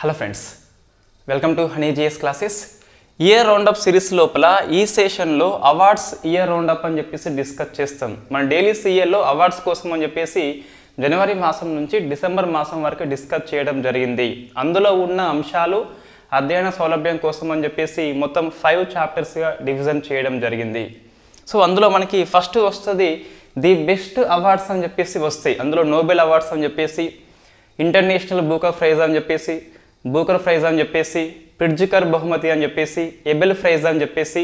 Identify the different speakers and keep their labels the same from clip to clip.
Speaker 1: Hello friends, welcome to honey GS classes. Year roundup series లోపల ఈ సెషన్లో awards year round up అని చెప్పేసి డిస్కస్ చేస్తాం. మన డైలీ సీఏలో అవార్డ్స్ కోసం అని చెప్పేసి జనవరి మాసం నుంచి డిసెంబర్ మాసం వరకు డిస్కస్ చేయడం జరిగింది. అందులో ఉన్న అంశాలు అధ్యయన సౌలభ్యం కోసం అని చెప్పేసి మొత్తం 5 చాప్టర్స్గా డివిజన్ చేయడం జరిగింది. సో అందులో మనకి ఫస్ట్ వస్తుంది ది బెస్ట్ అవార్డ్స్ అని చెప్పేసి వస్తాయి. అందులో నోబెల్ అవార్డ్స్ అని చెప్పేసి, ఇంటర్నేషనల్ బూకర్ ప్రైజ్ అని చెప్పేసి, బూకర్ ప్రైజ్ అని చెప్పేసి, ప్రిట్జికర్ బహుమతి అని చెప్పేసి, ఎబెల్ ప్రైజ్ అని చెప్పేసి,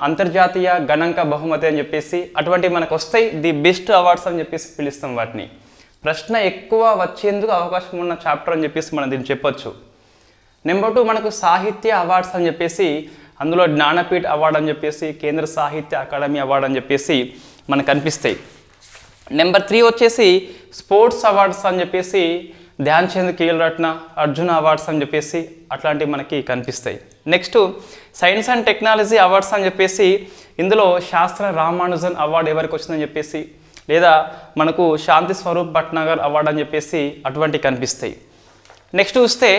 Speaker 1: అంతర్జాతీయ గణాంక బహుమతి అని చెప్పేసి అటువంటి మనకు వస్తాయి. ది బెస్ట్ అవార్డ్స్ అని చెప్పేసి పిలుస్తాం వాటిని. ప్రశ్న ఎక్కువ వచ్చేందుకు అవకాశం ఉన్న చాప్టర్ అని చెప్పేసి మనం దీన్ని చెప్పొచ్చు. నెంబర్ 2 మనకు సాహిత్య అవార్డ్స్ అని చెప్పేసి, అందులో జ్ఞానపీఠ్ అవార్డు అని చెప్పేసి, కేంద్ర సాహిత్య అకాడమీ అవార్డు అని చెప్పేసి మనకు కనిపిస్తాయి. నెంబర్ 3 వచ్చేసి స్పోర్ట్స్ అవార్డ్స్ అని చెప్పేసి, ధ్యాన్ చంద్ ఖేల్ రత్న, అర్జున అవార్డ్స్ అని చెప్పేసి అట్లాంటివి మనకి కనిపిస్తాయి. Next science and technology awards అని చెప్పేసి, ఇందులో శాస్త్ర రామానుజన్ అవార్డు ఎవరికి వచ్చిందని చెప్పేసి, లేదా మనకు శాంతి స్వరూప్ భట్నాగర్ అవార్డు అని చెప్పేసి అటువంటి కనిపిస్తాయి. నెక్స్ట్ చూస్తే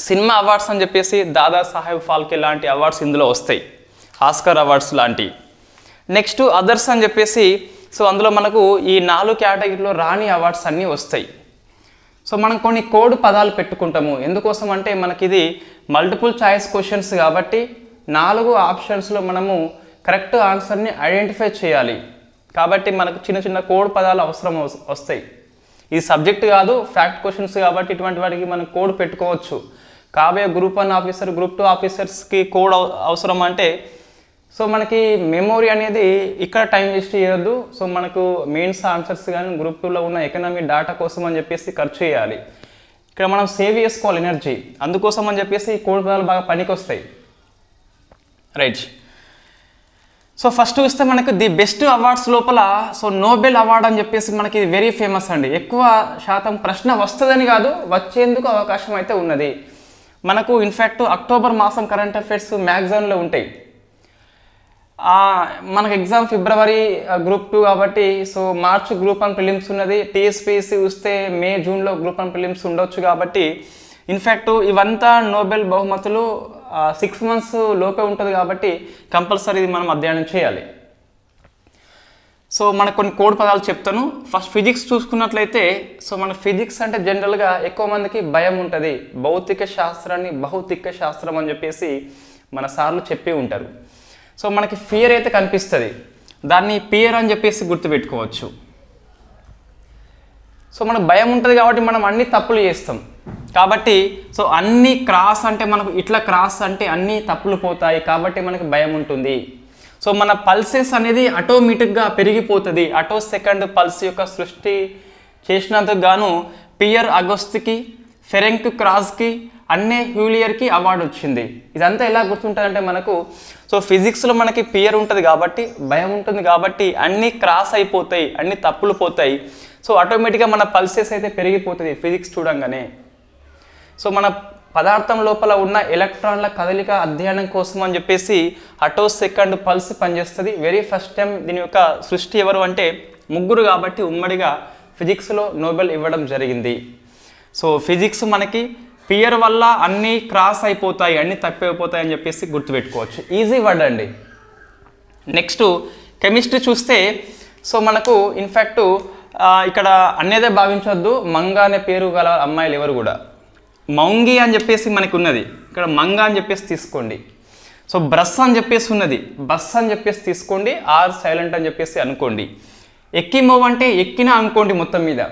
Speaker 1: సినిమా అవార్డ్స్ అని చెప్పేసి దాదా సాహెబ్ ఫాల్కే లాంటి అవార్డ్స్ ఇందులో వస్తాయి, ఆస్కర్ అవార్డ్స్ లాంటి. నెక్స్ట్ అదర్స్ అని చెప్పేసి, సో అందులో మనకు ఈ 4 కేటగిరీలో రాని అవార్డ్స్ అన్నీ వస్తాయి. సో మనం కొన్ని కోడ్ పదాలు పెట్టుకుంటాము. ఎందుకోసం అంటే మనకి ఇది మల్టిపుల్ చాయిస్ క్వశ్చన్స్ కాబట్టి 4 ఆప్షన్స్లో మనము కరెక్ట్ ఆన్సర్ని ఐడెంటిఫై చేయాలి. కాబట్టి మనకు చిన్న చిన్న కోడ్ పదాలు అవసరం వస్తాయి. ఇది సబ్జెక్ట్ కాదు, ఫ్యాక్ట్ క్వశ్చన్స్ కాబట్టి ఇటువంటి వాటికి మనం కోడ్ పెట్టుకోవచ్చు. కాబోయే గ్రూప్ 1 ఆఫీసర్, గ్రూప్ 2 ఆఫీసర్స్కి కోడ్ అవసరం అంటే, సో మనకి మెమోరీ అనేది ఇక్కడ టైం వేస్ట్ చేయొద్దు. సో మనకు మెయిన్స్ ఆన్సర్స్ కానీ గ్రూప్ 2లో ఉన్న ఎకనామీ డేటా కోసం అని చెప్పేసి ఖర్చు చేయాలి. ఇక్కడ మనం సేవ్ చేసుకోవాలి ఎనర్జీ, అందుకోసం అని చెప్పేసి కోడ్ పదాలు బాగా పనికి వస్తాయి. రైట్. సో ఫస్ట్ చూస్తే మనకు ది బెస్ట్ అవార్డ్స్ లోపల సో నోబెల్ అవార్డ్ అని చెప్పేసి మనకి ఇది వెరీ ఫేమస్ అండి. ఎక్కువ శాతం ప్రశ్న వస్తుందని కాదు, వచ్చేందుకు అవకాశం అయితే ఉన్నది. మనకు ఇన్ఫ్యాక్ట్ అక్టోబర్ మాసం కరెంట్ అఫైర్స్ మ్యాగజైన్లో ఉంటాయి. మనకు ఎగ్జామ్ ఫిబ్రవరి గ్రూప్ 2 కాబట్టి, సో మార్చ్ గ్రూప్ 1 ప్రిలిమ్స్ ఉన్నది. టీఎస్పీఎస్సీ వస్తే మే జూన్లో గ్రూప్ 1 ప్రిలిమ్స్ ఉండొచ్చు. కాబట్టి ఇన్ఫ్యాక్ట్ ఇవంతా నోబెల్ బహుమతులు 6 మంత్స్ లోపే ఉంటుంది కాబట్టి కంపల్సరీ ఇది మనం అధ్యయనం చేయాలి. సో మనకు కొన్ని కోడ్ పదాలు చెప్తాను. ఫస్ట్ ఫిజిక్స్ చూసుకున్నట్లయితే, సో మన ఫిజిక్స్ అంటే జనరల్గా ఎక్కువ మందికి భయం ఉంటుంది. భౌతిక శాస్త్రాన్ని భౌతిక శాస్త్రం అని చెప్పేసి మన సార్లు చెప్పి ఉంటారు. సో మనకి ఫియర్ అయితే కనిపిస్తుంది, దాన్ని పియర్ అని చెప్పేసి గుర్తుపెట్టుకోవచ్చు. సో మనకు భయం ఉంటుంది కాబట్టి మనం అన్ని తప్పులు చేస్తాం. కాబట్టి సో అన్ని క్రాస్ అంటే మనకు ఇట్లా క్రాస్ అంటే అన్ని తప్పులు పోతాయి కాబట్టి మనకి భయం ఉంటుంది. సో మన పల్సెస్ అనేది ఆటోమేటిక్గా పెరిగిపోతుంది. అటో సెకండ్ పల్స్ యొక్క సృష్టి చేసినందుకు గాను పియర్ అగస్ట్కి, ఫెరెంక్ క్రాస్కి, అన్నే హ్యూలియర్కి అవార్డు వచ్చింది. ఇదంతా ఎలా గుర్తుంటుందంటే మనకు, సో ఫిజిక్స్లో మనకి పియర్ ఉంటుంది కాబట్టి, భయం ఉంటుంది కాబట్టి అన్నీ క్రాస్ అయిపోతాయి, అన్ని తప్పులు పోతాయి. సో ఆటోమేటిక్గా మన పల్సెస్ అయితే పెరిగిపోతుంది ఫిజిక్స్ చూడంగానే. సో మన పదార్థం లోపల ఉన్న ఎలక్ట్రాన్ల కదలిక అధ్యయనం కోసం అని చెప్పేసి అటో సెకండ్ పల్స్ పనిచేస్తుంది. వెరీ ఫస్ట్ టైం దీని యొక్క సృష్టి ఎవరు అంటే ముగ్గురు కాబట్టి ఉమ్మడిగా ఫిజిక్స్లో నోబెల్ ఇవ్వడం జరిగింది. సో ఫిజిక్స్ మనకి పియర్ వల్ల అన్నీ క్రాస్ అయిపోతాయి, అన్నీ తప్పిపోతాయి అని చెప్పేసి గుర్తుపెట్టుకోవచ్చు. ఈజీ వర్డ్ అండి. నెక్స్ట్ కెమిస్ట్రీ చూస్తే, సో మనకు ఇన్ఫ్యాక్ట్ ఇక్కడ అనేదే భావించవద్దు, మంగ అనే పేరు గల అమ్మాయిలు ఎవరు కూడా మౌంగి అని చెప్పేసి మనకు ఉన్నది, ఇక్కడ మంగ అని చెప్పేసి తీసుకోండి. సో బ్రస్ అని చెప్పేసి ఉన్నది, బస్ అని చెప్పేసి తీసుకోండి, ఆర్ సైలెంట్ అని చెప్పేసి అనుకోండి. ఎక్కిమోవ్ అంటే ఎక్కిన అనుకోండి మొత్తం మీద.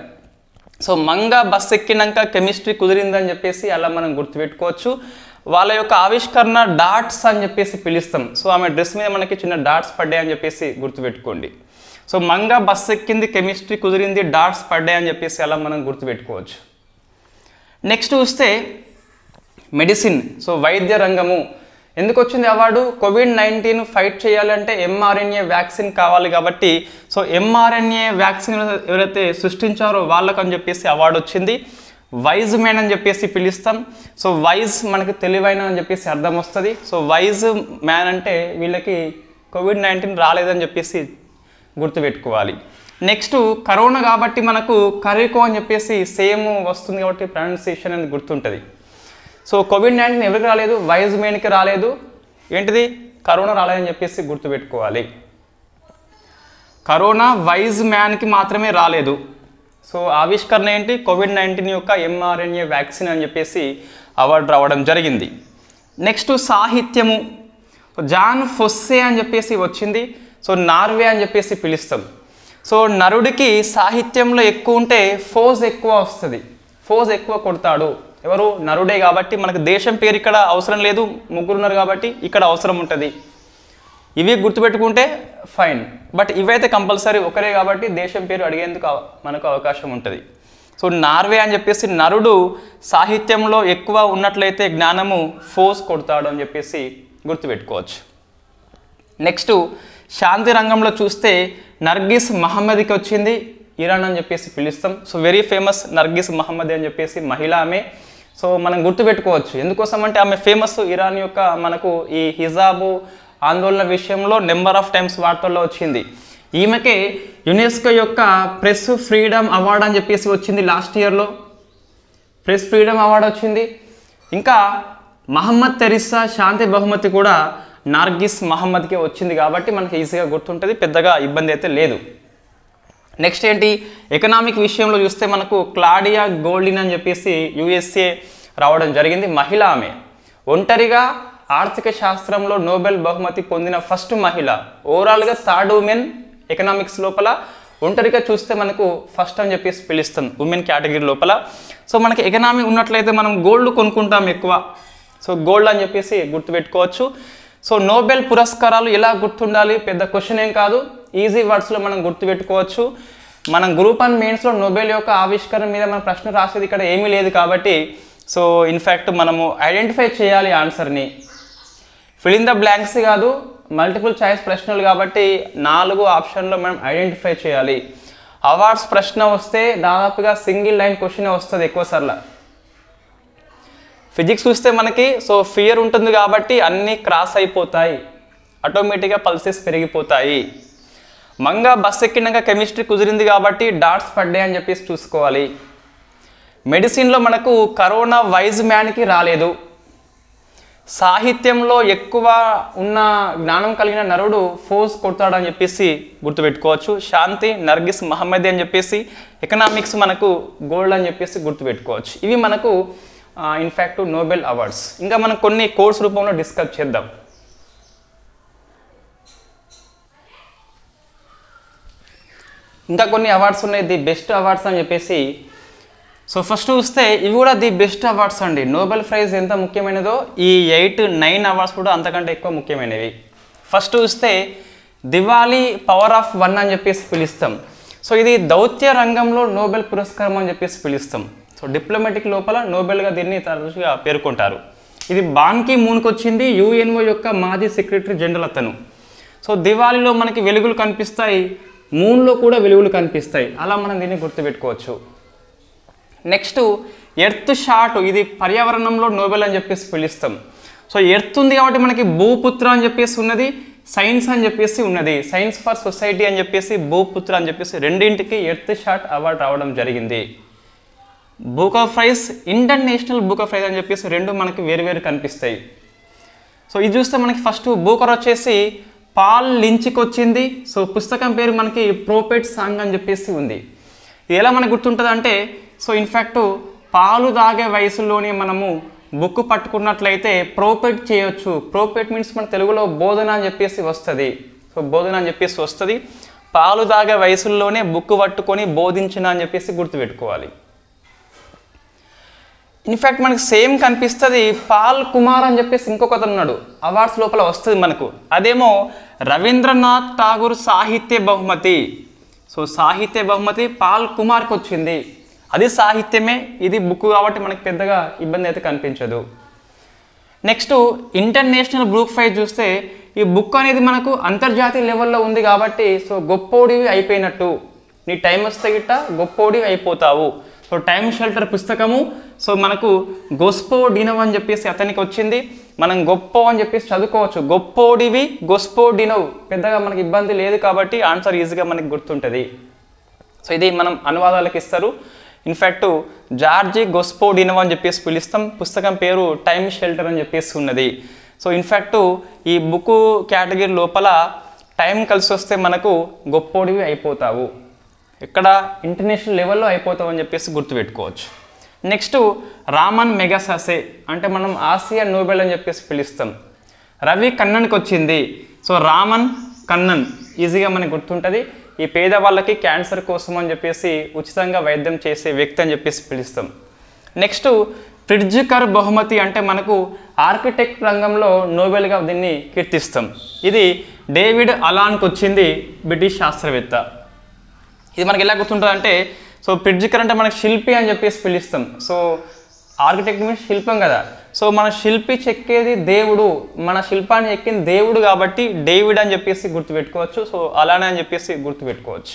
Speaker 1: సో మంగ బస్ ఎక్కినాక కెమిస్ట్రీ కుదిరిందని చెప్పేసి అలా మనం గుర్తుపెట్టుకోవచ్చు. వాళ్ళ యొక్క ఆవిష్కరణ డాట్స్ అని చెప్పేసి పిలుస్తాం. సో ఆమె డ్రెస్ మీద మనకి చిన్న డాట్స్ పడ్డాయని చెప్పేసి గుర్తుపెట్టుకోండి. సో మంగ బస్ ఎక్కింది, కెమిస్ట్రీ కుదిరింది, డాట్స్ పడ్డాయని చెప్పేసి అలా మనం గుర్తుపెట్టుకోవచ్చు. నెక్స్ట్ చూస్తే మెడిసిన్, సో వైద్య రంగము. ఎందుకు వచ్చింది అవార్డు? కోవిడ్-19 ఫైట్ చేయాలంటే ఎంఆర్ఎన్ఏ వ్యాక్సిన్ కావాలి కాబట్టి, సో ఎంఆర్ఎన్ఏ వ్యాక్సిన్ ఎవరైతే సృష్టించారో వాళ్ళకు అని చెప్పేసి అవార్డు వచ్చింది. వైజ్ మ్యాన్ అని చెప్పేసి పిలుస్తాం. సో వైజ్ మనకి తెలివైన అని చెప్పేసి అర్థం వస్తుంది. సో వైజ్ మ్యాన్ అంటే వీళ్ళకి కోవిడ్-19 రాలేదని చెప్పేసి గుర్తుపెట్టుకోవాలి. నెక్స్ట్ కరోనా కాబట్టి మనకు కరికో అని చెప్పేసి సేమ్ వస్తుంది కాబట్టి ప్రొనౌన్సియేషన్ అనేది గుర్తుంటుంది. సో కోవిడ్-19 ఎవరికి రాలేదు, వైజ్ మెన్కి రాలేదు, ఏంటిది కరోనా రాలేదని చెప్పేసి గుర్తుపెట్టుకోవాలి. కరోనా వైజ్ మ్యాన్కి మాత్రమే రాలేదు. సో ఆవిష్కరణ ఏంటి, కోవిడ్-19 యొక్క mRNA వ్యాక్సిన్ అని చెప్పేసి అవార్డు రావడం జరిగింది. నెక్స్ట్ సాహిత్యము, జాన్ ఫొస్సే అని చెప్పేసి వచ్చింది. సో నార్వే అని చెప్పేసి పిలుస్తాం. సో నరుడికి సాహిత్యంలో ఎక్కువ ఉంటే ఫోజ్ ఎక్కువ వస్తుంది, ఫోజ్ ఎక్కువ కొడతాడు. ఎవరు, నరుడే కాబట్టి మనకు దేశం పేరు ఇక్కడ అవసరం లేదు, ముగ్గురు ఉన్నారు కాబట్టి ఇక్కడ అవసరం ఉంటుంది. ఇవి గుర్తుపెట్టుకుంటే ఫైన్, బట్ ఇవైతే కంపల్సరీ ఒకరే కాబట్టి దేశం పేరు అడిగేందుకు మనకు అవకాశం ఉంటుంది. సో నార్వే అని చెప్పేసి నరుడు సాహిత్యంలో ఎక్కువ ఉన్నట్లయితే జ్ఞానము ఫోర్స్ కొడతాడు అని చెప్పేసి గుర్తుపెట్టుకోవచ్చు. నెక్స్ట్ శాంతి రంగంలో చూస్తే నర్గిస్ మహమ్మద్కి వచ్చింది, ఇరాన్ అని చెప్పేసి పిలుస్తాం. So very famous Nargis Mohammad అని చెప్పేసి మహిళ ఆమె. సో మనం గుర్తుపెట్టుకోవచ్చు ఎందుకోసం అంటే ఆమె ఫేమస్, ఇరాన్ యొక్క మనకు ఈ హిజాబు ఆందోళన విషయంలో నెంబర్ ఆఫ్ టైమ్స్ వార్తల్లో వచ్చింది. ఈమెకే యునెస్కో యొక్క ప్రెస్ ఫ్రీడమ్ అవార్డు అని చెప్పేసి వచ్చింది, లాస్ట్ ఇయర్లో ప్రెస్ ఫ్రీడమ్ అవార్డు వచ్చింది. ఇంకా మహమ్మద్ తెరిసా శాంతి బహుమతి కూడా నర్గిస్ మహమ్మద్కే వచ్చింది కాబట్టి మనకి ఈజీగా గుర్తుంటుంది, పెద్దగా ఇబ్బంది అయితే లేదు. నెక్స్ట్ ఏంటి, ఎకనామిక్ విషయంలో చూస్తే మనకు క్లాడియా గోల్డిన్ అని చెప్పేసి USA రావడం జరిగింది, మహిళ ఆమె. ఒంటరిగా ఆర్థిక శాస్త్రంలో నోబెల్ బహుమతి పొందిన ఫస్ట్ మహిళ. ఓవరాల్గా థర్డ్ ఉమెన్ ఎకనామిక్స్ లోపల, ఒంటరిగా చూస్తే మనకు ఫస్ట్ అని చెప్పేసి పిలుస్తాం ఉమెన్ కేటగిరీ లోపల. సో మనకి ఎకనామీ ఉన్నట్లయితే మనం గోల్డ్ కొనుక్కుంటాం ఎక్కువ, సో గోల్డ్ అని చెప్పేసి గుర్తుపెట్టుకోవచ్చు. సో నోబెల్ పురస్కారాలు ఎలా గుర్తుండాలి, పెద్ద క్వశ్చన్ ఏం కాదు, ఈజీ వర్డ్స్లో మనం గుర్తుపెట్టుకోవచ్చు. మనం గ్రూప్ 1 మెయిన్స్లో నోబెల్ యొక్క ఆవిష్కరణ మీద మన ప్రశ్న రాసేది ఇక్కడ ఏమీ లేదు కాబట్టి సో ఇన్ఫ్యాక్ట్ మనము ఐడెంటిఫై చేయాలి ఆన్సర్ని. ఫిల్ ఇన్ ద బ్లాంక్స్ కాదు, మల్టిపుల్ చాయిస్ ప్రశ్నలు కాబట్టి 4 ఆప్షన్లో మనం ఐడెంటిఫై చేయాలి. అవార్డ్స్ ప్రశ్న వస్తే దాదాపుగా సింగిల్ లైన్ క్వశ్చన్ వస్తుంది ఎక్కువ సార్లు. ఫిజిక్స్ చూస్తే మనకి సో ఫియర్ ఉంటుంది కాబట్టి అన్నీ క్రాస్ అయిపోతాయి, ఆటోమేటిక్గా పల్సెస్ పెరిగిపోతాయి. మంగా బస్ ఎక్కినాక కెమిస్ట్రీ కుదిరింది కాబట్టి డాట్స్ పడ్డాయి అని చెప్పేసి చూసుకోవాలి. మెడిసిన్లో మనకు కరోనా వైజ్ మ్యాన్కి రాలేదు. సాహిత్యంలో ఎక్కువ ఉన్న జ్ఞానం కలిగిన నరుడు ఫోర్స్ కొడతాడని చెప్పేసి గుర్తుపెట్టుకోవచ్చు. శాంతి నర్గిస్ మహమ్మద్ అని చెప్పేసి, ఎకనామిక్స్ మనకు గోల్డ్ అని చెప్పేసి గుర్తుపెట్టుకోవచ్చు. ఇవి మనకు ఇన్ఫ్యాక్ట్ నోబెల్ అవార్డ్స్. ఇంకా మనం కొన్ని కోర్స్ రూపంలో డిస్కస్ చేద్దాం. ఇంకా కొన్ని అవార్డ్స్ ఉన్నాయి, ది బెస్ట్ అవార్డ్స్ అని చెప్పేసి. సో ఫస్ట్ చూస్తే ఇవి కూడా ది బెస్ట్ అవార్డ్స్ అండి. నోబెల్ ప్రైజ్ ఎంత ముఖ్యమైనదో ఈ 8-9 అవార్డ్స్ కూడా అంతకంటే ఎక్కువ ముఖ్యమైనవి. ఫస్ట్ చూస్తే దివాలి పవర్ ఆఫ్ 1 అని చెప్పేసి పిలుస్తాం. సో ఇది దౌత్య రంగంలో నోబెల్ పురస్కారం అని చెప్పేసి పిలుస్తాం. సో డిప్లొమాటిక్ లోపల నోబెల్గా దీన్ని తరచుగా పేర్కొంటారు. ఇది బాన్ కీ మూన్కి వచ్చింది, UNO యొక్క మాజీ సెక్రటరీ జనరల్ అతను. సో దివాళీలో మనకి వెలుగులు కనిపిస్తాయి, మూన్లో కూడా వెలుగులు కనిపిస్తాయి, అలా మనం దీన్ని గుర్తుపెట్టుకోవచ్చు. నెక్స్ట్ ఎర్త్ షాట్, ఇది పర్యావరణంలో నోబెల్ అని చెప్పేసి పిలుస్తాం. సో ఎర్త్ ఉంది కాబట్టి మనకి భూపుత్ర అని చెప్పేసి ఉన్నది, సైన్స్ అని చెప్పేసి ఉన్నది. సైన్స్ ఫర్ సొసైటీ అని చెప్పేసి, భూపుత్ర అని చెప్పేసి రెండింటికి ఎర్త్ షాట్ అవార్డు రావడం జరిగింది. Booker prize, international Booker prize అని చెప్పేసి రెండు మనకి వేరువేరు కనిపిస్తాయి. సో ఇది చూస్తే మనకి ఫస్ట్ బూకర్ వచ్చేసి పాల్ లించ్కి వచ్చింది. సో పుస్తకం పేరు మనకి ప్రోపెట్ సాంగ్ అని చెప్పేసి ఉంది. ఇది ఎలా మనకు గుర్తుంటుంది అంటే, సో ఇన్ఫ్యాక్ట్ పాలు తాగే వయసులోనే మనము బుక్ పట్టుకున్నట్లయితే ప్రోపెట్ చేయొచ్చు. ప్రోపెట్ మీన్స్ మన తెలుగులో బోధన అని చెప్పేసి వస్తుంది. సో బోధన అని చెప్పేసి వస్తుంది. పాలు తాగే వయసుల్లోనే బుక్ పట్టుకొని బోధించిన అని చెప్పేసి గుర్తుపెట్టుకోవాలి. ఇన్ఫ్యాక్ట్ మనకి సేమ్ కనిపిస్తుంది, పాల్ కుమార్ అని చెప్పేసి ఇంకొకతను ఉన్నాడు, అవార్డ్స్ లోపల వస్తుంది మనకు. అదేమో రవీంద్రనాథ్ ఠాగూర్ సాహిత్య బహుమతి. సో సాహిత్య బహుమతి పాల్ కుమార్కి వచ్చింది, అది సాహిత్యమే, ఇది బుక్ కాబట్టి మనకి పెద్దగా ఇబ్బంది అయితే కనిపించదు. నెక్స్ట్ ఇంటర్నేషనల్ బుక్ ప్రైజ్ చూస్తే ఈ బుక్ అనేది మనకు అంతర్జాతీయ లెవెల్లో ఉంది కాబట్టి సో గొప్పోడివి అయిపోయినట్టు, నీ టైం వస్తే గిట్ట గొప్పోడివి అయిపోతావు. సో టైమ్ షెల్టర్ పుస్తకము సో మనకు గొస్పోడినవ్ అని చెప్పేసి అతనికి వచ్చింది. మనం గొప్ప అని చెప్పేసి చదువుకోవచ్చు, గొప్పోడివి గొస్పోడినవ్, పెద్దగా మనకి ఇబ్బంది లేదు కాబట్టి ఆన్సర్ ఈజీగా మనకి గుర్తుంటుంది. సో ఇది మనం అనువాదాలకు ఇస్తారు. ఇన్ఫ్యాక్ట్ జార్జి గొస్పోడినో అని చెప్పేసి పిలుస్తాం. పుస్తకం పేరు టైమ్ షెల్టర్ అని చెప్పేసి ఉన్నది. సో ఇన్ఫ్యాక్ట్ ఈ బుక్ కేటగిరీ లోపల టైం కలిసి వస్తే మనకు గొప్పోడివి అయిపోతావు, ఇక్కడ ఇంటర్నేషనల్ లెవెల్లో అయిపోతావు అని చెప్పేసి గుర్తుపెట్టుకోవచ్చు. నెక్స్ట్ రామన్ మెగసాసే అంటే మనం ఆసియా నోబెల్ అని చెప్పేసి పిలుస్తాం. రవి కన్నన్కి వచ్చింది. సో రామన్ కన్నన్ ఈజీగా మనకు గుర్తుంటుంది. ఈ పేదవాళ్ళకి క్యాన్సర్ కోసం అని చెప్పేసి ఉచితంగా వైద్యం చేసే వ్యక్తి అని చెప్పేసి పిలుస్తాం. నెక్స్ట్ ప్రిట్జ్కర్ బహుమతి అంటే మనకు ఆర్కిటెక్ట్ రంగంలో నోబెల్గా దీన్ని కీర్తిస్తాం. ఇది డేవిడ్ అలాన్కి వచ్చింది, బ్రిటిష్ శాస్త్రవేత్త. ఇది మనకి ఎలా గుర్తుంటుంది అంటే, సో ప్రిట్జ్కర్ అంటే మనకు శిల్పి అని చెప్పేసి పిలుస్తాం. సో ఆర్కిటెక్ట్ మీన్స్ శిల్పం కదా. సో మన శిల్పి చెక్కేది దేవుడు, మన శిల్పాన్ని ఎక్కింది దేవుడు కాబట్టి డేవిడ్ అని చెప్పేసి గుర్తుపెట్టుకోవచ్చు. సో అలానే అని చెప్పేసి గుర్తుపెట్టుకోవచ్చు.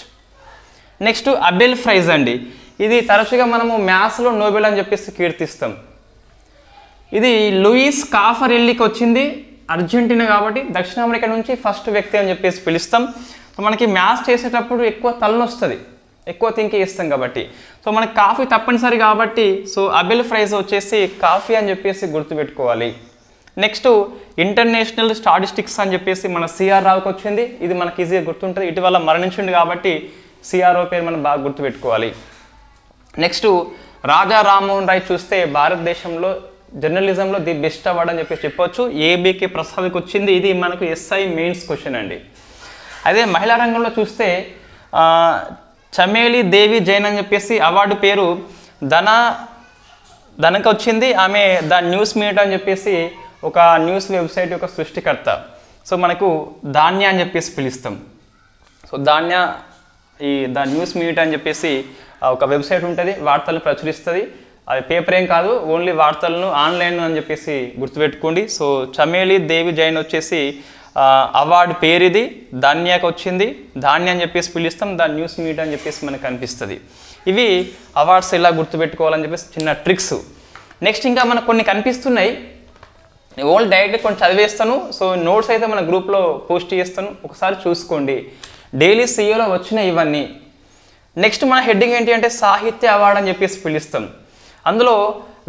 Speaker 1: నెక్స్ట్ అబెల్ ప్రైజ్ అండి. ఇది తరచుగా మనము మ్యాథ్స్లో నోబెల్ అని చెప్పేసి కీర్తిస్తాం. ఇది లూయిస్ కాఫరెల్లికి వచ్చింది, అర్జెంటీనా కాబట్టి దక్షిణ అమెరికా నుంచి ఫస్ట్ వ్యక్తి అని చెప్పేసి పిలుస్తాం. సో మనకి మ్యాథ్స్ చేసేటప్పుడు ఎక్కువ తలనొస్తుంది, ఎక్కువ థింకింగ్ ఇస్తాం కాబట్టి. సో మనకి కాఫీ తప్పనిసరి కాబట్టి సో అబెల్ ప్రైజ్ వచ్చేసి కాఫీ అని చెప్పేసి గుర్తుపెట్టుకోవాలి. నెక్స్ట్ ఇంటర్నేషనల్ స్టాటిస్టిక్స్ అని చెప్పేసి మన సిఆర్ రావుకి వచ్చింది. ఇది మనకి ఈజీగా గుర్తుంటుంది, ఇటీవల మరణించింది కాబట్టి సిఆర్ఓ పేరు మనం బాగా గుర్తుపెట్టుకోవాలి. నెక్స్ట్ రాజా రామ్మోహన్ రాయ్ చూస్తే భారతదేశంలో జర్నలిజంలో ది బెస్ట్ అవార్డ్ అని చెప్పేసి చెప్పొచ్చు. ఏబీకే ప్రసాద్కి వచ్చింది. ఇది మనకు ఎస్ఐ మెయిన్స్ క్వశ్చన్ అండి. అదే మహిళా రంగంలో చూస్తే చమేలి దేవి జైన్ అని చెప్పేసి అవార్డు పేరు ధనకు వచ్చింది. ఆమె ద న్యూస్ మినిట్ అని చెప్పేసి ఒక న్యూస్ వెబ్సైట్ యొక్క సృష్టికర్త. సో మనకు ధాన్య అని చెప్పేసి పిలుస్తాం. సో ధాన్య ఈ ద న్యూస్ మినిట్ అని చెప్పేసి ఒక వెబ్సైట్ ఉంటుంది, వార్తలను ప్రచురిస్తుంది. అది పేపర్ ఏం కాదు, ఓన్లీ వార్తలను ఆన్లైన్ అని చెప్పేసి గుర్తుపెట్టుకోండి. సో చమేలి దేవి జైన్ వచ్చేసి అవార్డు పేరు ఇది, ధాన్యాకి వచ్చింది. ధాన్య అని చెప్పేసి పిలుస్తాం, ద న్యూస్ మీట్ అని చెప్పేసి మనకు కనిపిస్తుంది. ఇవి అవార్డ్స్ ఎలా గుర్తుపెట్టుకోవాలని చెప్పేసి చిన్న ట్రిక్స్. నెక్స్ట్ ఇంకా మనకు కొన్ని కనిపిస్తున్నాయి, ఓన్లీ డైరెక్ట్గా కొన్ని చదివేస్తాను. సో నోట్స్ అయితే మన గ్రూప్లో పోస్ట్ చేస్తాను, ఒకసారి చూసుకోండి. డైలీ సిఏలో వచ్చినాయి ఇవన్నీ. నెక్స్ట్ మన హెడ్డింగ్ ఏంటి అంటే సాహిత్య అవార్డు అని చెప్పేసి పిలుస్తాం. అందులో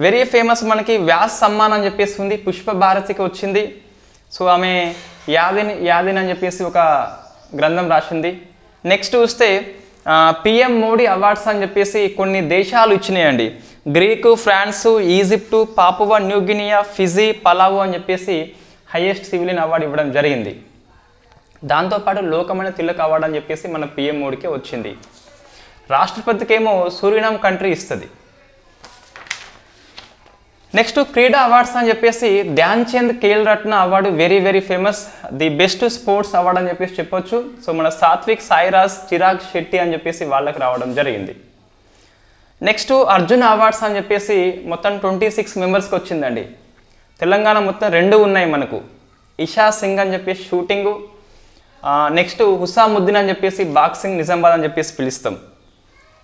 Speaker 1: వెరీ ఫేమస్ మనకి వ్యాస్ సమ్మాన్ అని చెప్పేసి ఉంది, పుష్ప భారతికి వచ్చింది. సో ఆమె యాదిన్ అని చెప్పేసి ఒక గ్రంథం రాసింది. నెక్స్ట్ చూస్తే పిఎం మోడీ అవార్డ్స్ అని చెప్పేసి కొన్ని దేశాలు ఇచ్చినాయండి. Greek, France, Egypt, Papua New Guinea, Fiji, Palau అని చెప్పేసి హైయెస్ట్ సివిలియన్ అవార్డు ఇవ్వడం జరిగింది. దాంతోపాటు లోకమైన తిలక్ అవార్డు అని చెప్పేసి మన పిఎం మోడీకే వచ్చింది. రాష్ట్రపతికి ఏమో సూరినామ్ కంట్రీ ఇస్తుంది. నెక్స్ట్ క్రీడా అవార్డ్స్ అని చెప్పేసి Dhyan Chand Khel Ratna award very very famous, the best sports award అని చెప్పేసి చెప్పొచ్చు. సో మన సాత్విక్, సాయిరాజ్, చిరాగ్ శెట్టి అని చెప్పేసి వాళ్ళకి రావడం జరిగింది. నెక్స్ట్ అర్జున్ అవార్డ్స్ అని చెప్పేసి మొత్తం 26 మెంబర్స్కి వచ్చిందండి. తెలంగాణ మొత్తం 2 ఉన్నాయి మనకు, ఇషా సింగ్ అని చెప్పేసి షూటింగు, నెక్స్ట్ హుసాముద్దీన్ అని చెప్పేసి బాక్సింగ్ నిజామాబాద్ అని చెప్పేసి పిలుస్తాం.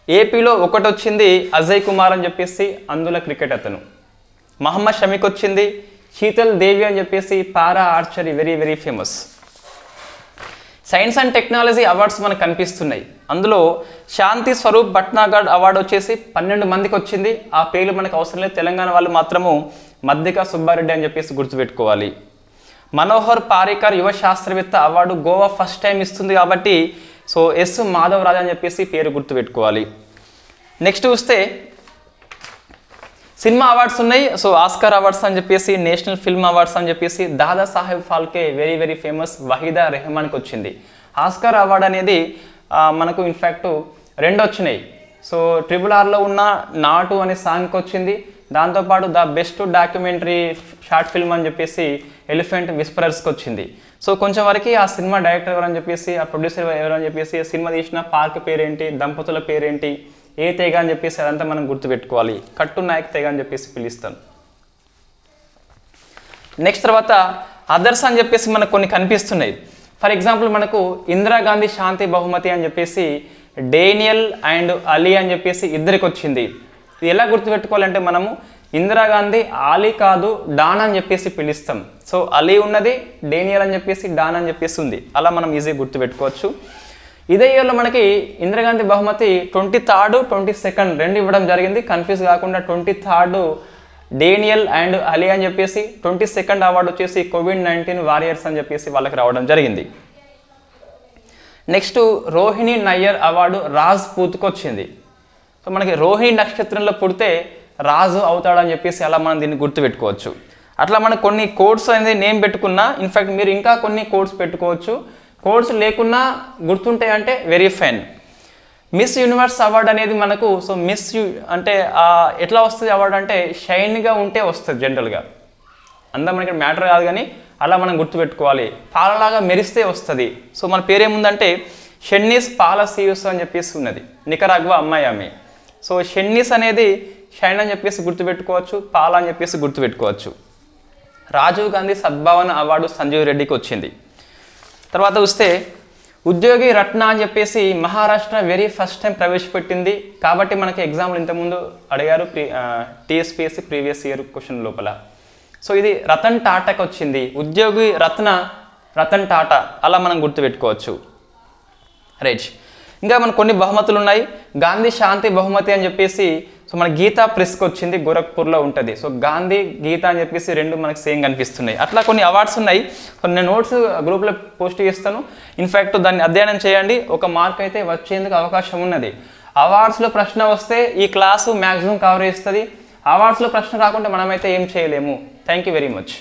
Speaker 1: ఏపీలో 1 వచ్చింది, అజయ్ కుమార్ అని చెప్పేసి అందులో క్రికెట్ అతను. మహమ్మద్ షమీకి వచ్చింది, శీతల్ దేవి అని చెప్పేసి పారా archery very very famous. Science and technology awards మనకు కనిపిస్తున్నాయి. అందులో శాంతి స్వరూప్ భట్నాగర్ అవార్డు వచ్చేసి 12 మందికి వచ్చింది. ఆ పేర్లు మనకు అవసరం లేదు, తెలంగాణ వాళ్ళు మాత్రము మద్దిక సుబ్బారెడ్డి అని చెప్పేసి గుర్తుపెట్టుకోవాలి. మనోహర్ పారికర్ యువ శాస్త్రవేత్త అవార్డు గోవా ఫస్ట్ టైం ఇస్తుంది కాబట్టి సో ఎస్ మాధవ్ రాజ్ అని చెప్పేసి పేరు గుర్తుపెట్టుకోవాలి. నెక్స్ట్ చూస్తే సినిమా అవార్డ్స్ ఉన్నాయి. సో ఆస్కార్ అవార్డ్స్ అని చెప్పేసి, నేషనల్ ఫిల్మ్ అవార్డ్స్ అని చెప్పేసి Dada Saheb Phalke very very famous, Waheeda రెహమాన్కి వచ్చింది. ఆస్కార్ అవార్డు అనేది మనకు ఇన్ఫ్యాక్ట్ 2 వచ్చినాయి. సో RRRలో ఉన్న నాటు అనే సాంగ్కి వచ్చింది. దాంతోపాటు the best documentary short film అని చెప్పేసి ఎలిఫెంట్ విస్పరర్స్కి వచ్చింది. సో కొంచెం వరకు ఆ సినిమా డైరెక్టర్ ఎవరని చెప్పేసి, ఆ ప్రొడ్యూసర్ ఎవరని చెప్పేసి, సినిమా తీసిన పార్క్ పేరేంటి, దంపతుల పేరేంటి, ఏ తెగ అని చెప్పేసి అదంతా మనం గుర్తుపెట్టుకోవాలి. కట్టు నాయక్ తెగ అని చెప్పేసి పిలుస్తాం. నెక్స్ట్ తర్వాత అదర్స్ అని చెప్పేసి మనకు కొన్ని కనిపిస్తున్నాయి. ఫర్ ఎగ్జాంపుల్ మనకు ఇందిరాగాంధీ శాంతి బహుమతి అని చెప్పేసి డేనియల్ అండ్ అలీ అని చెప్పేసి 2కి వచ్చింది. ఇది ఎలా గుర్తుపెట్టుకోవాలంటే మనము ఇందిరాగాంధీ అలీ కాదు డాన్ అని చెప్పేసి పిలుస్తాం. సో అలీ ఉన్నది, డేనియల్ అని చెప్పేసి డాన్ అని చెప్పేసి ఉంది, అలా మనం ఈజీగా గుర్తుపెట్టుకోవచ్చు. ఇదే ఇయర్లో మనకి ఇందిరాగాంధీ బహుమతి 23rd 22nd రెండు ఇవ్వడం జరిగింది. కన్ఫ్యూజ్ కాకుండా 23rd డేనియల్ అండ్ అలీ అని చెప్పేసి, 22nd అవార్డు వచ్చేసి COVID-19 వారియర్స్ అని చెప్పేసి వాళ్ళకి రావడం జరిగింది. నెక్స్ట్ రోహిణి నయ్యర్ అవార్డు రాజ్పూత్కి వచ్చింది. సో మనకి రోహిణి నక్షత్రంలో పుడితే రాజు అవుతాడని చెప్పేసి అలా మనం దీన్ని గుర్తుపెట్టుకోవచ్చు. అట్లా మనకు కొన్ని కోడ్స్ అనేది నేమ్ పెట్టుకున్నా, ఇన్ఫ్యాక్ట్ మీరు ఇంకా కొన్ని కోడ్స్ పెట్టుకోవచ్చు. కోడ్స్ లేకున్నా గుర్తుంటాయి అంటే very fine. Miss universe award అనేది మనకు సో మిస్ అంటే ఎట్లా వస్తుంది అవార్డు అంటే షైన్గా ఉంటే వస్తుంది జనరల్గా. అంతా మనకి మ్యాటర్ కాదు కానీ అలా మనం గుర్తుపెట్టుకోవాలి. పాలలాగా మెరిస్తే వస్తుంది. సో మన పేరేముందంటే షెన్నీస్ పాలసియూస్ అని చెప్పేసి ఉన్నది, నికరాగ్వా అమ్మాయి ఆమె. సో షెన్నీస్ అనేది షైన్ అని చెప్పేసి గుర్తుపెట్టుకోవచ్చు, పాల అని చెప్పేసి గుర్తుపెట్టుకోవచ్చు. రాజీవ్ గాంధీ సద్భావన అవార్డు సంజీవ్ రెడ్డికి వచ్చింది. తర్వాత వస్తే ఉద్యోగి రత్న అని చెప్పేసి మహారాష్ట్ర వెరీ ఫస్ట్ టైం ప్రవేశపెట్టింది. కాబట్టి మనకి ఎగ్జామ్లు ఇంతకుముందు అడిగారు టీఎస్పీఎస్సీ ప్రీవియస్ ఇయర్ క్వశ్చన్ లోపల. సో ఇది రతన్ టాటాకి వచ్చింది. ఉద్యోగి రతన్ టాటా అలా మనం గుర్తుపెట్టుకోవచ్చు. రైట్. ఇంకా మనకు కొన్ని బహుమతులు ఉన్నాయి. గాంధీ శాంతి బహుమతి అని చెప్పేసి సో మన గీతా ప్రెస్కి వచ్చింది, గోరఖ్పూర్లో ఉంటుంది. సో గాంధీ గీత అని చెప్పేసి రెండు మనకు సేమ్ కనిపిస్తున్నాయి. అట్లా కొన్ని అవార్డ్స్ ఉన్నాయి. నేను నోట్స్ గ్రూప్లో పోస్ట్ చేస్తాను. ఇన్ఫ్యాక్ట్ దాన్ని అధ్యయనం చేయండి. ఒక మార్క్ అయితే వచ్చేందుకు అవకాశం ఉన్నది. అవార్డ్స్లో ప్రశ్న వస్తే ఈ క్లాసు మ్యాక్సిమం కవర్ చేస్తుంది. అవార్డ్స్లో ప్రశ్న రాకుంటే మనమైతే ఏం చేయలేము. Thank you very much.